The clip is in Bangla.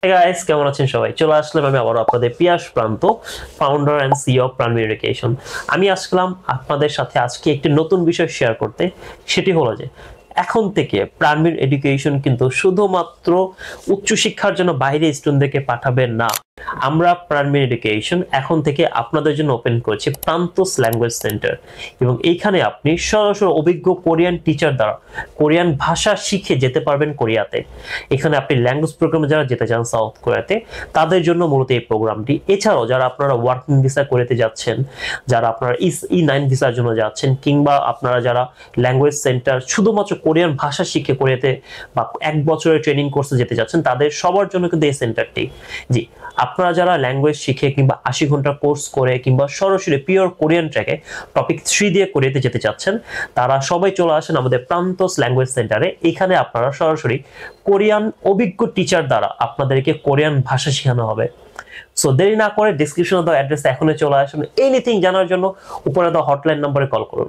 Hey guys, কেমন আছেন সবাই? চলে আসলাম আমি আবার আপনাদের Piyas Pranto, founder and CEO of প্রাণমীর এডুকেশন। আমি আসলাম আপনাদের সাথে আজকে একটি নতুন বিষয় শেয়ার করতে। সেটি হলো যে এখন থেকে প্রাণমীর এডুকেশন কিন্তু শুধুমাত্র উচ্চশিক্ষার জন্য বাইরে স্টুডেন্টদেরকে পাঠাবে না। আমরা প্রাণমীর এডুকেশন এখন থেকে আপনাদের জন্য ওপেন করেছি প্রান্তস ল্যাঙ্গুয়েজ সেন্টার, এবং এইখানে আপনি সরাসরি অভিজ্ঞ কোরিয়ান টিচার দ্বারা কোরিয়ান ভাষা শিখে যেতে পারবেন কোরিয়াতে। এখানে আপনি ল্যাঙ্গুয়েজ প্রোগ্রামে যারা যেতে চান সাউথ কোরিয়াতে, তাদের জন্য মূলত এই প্রোগ্রামটি। এছাড়াও যারা আপনারা ওয়ার্কিং ভিসা কোরিয়াতে যাচ্ছেন, যারা আপনারা E9 ভিসার জন্য যাচ্ছেন, কিংবা আপনারা যারা ল্যাঙ্গুয়েজ সেন্টার শুধুমাত্র কোরিয়ান ভাষা শিখে কোরিয়াতে বা 1 বছরের ট্রেনিং কোর্সে যেতে যাচ্ছেন, তাদের সবার জন্য কিন্তু এই সেন্টারটি। জি, আপনারা যারা ল্যাঙ্গুয়েজ শিখে কিংবা 80 ঘন্টা কোর্স করে কিংবা সরাসরি পিওর কোরিয়ান ট্র্যাকে টপিক 3 দিয়ে কোরিয়াতে যেতে চাচ্ছেন, তারা সবাই চলে আসেন আমাদের প্রান্তস ল্যাঙ্গুয়েজ সেন্টারে। এখানে আপনারা সরাসরি কোরিয়ান অভিজ্ঞ টিচার দ্বারা আপনাদেরকে কোরিয়ান ভাষা শেখানো হবে। সো দেরি না করে ডিসক্রিপশনে দেওয়া অ্যাড্রেসে এখনই চলে আসুন। এনিথিং জানার জন্য উপরে দেওয়া হটলাইন নম্বরে কল করুন।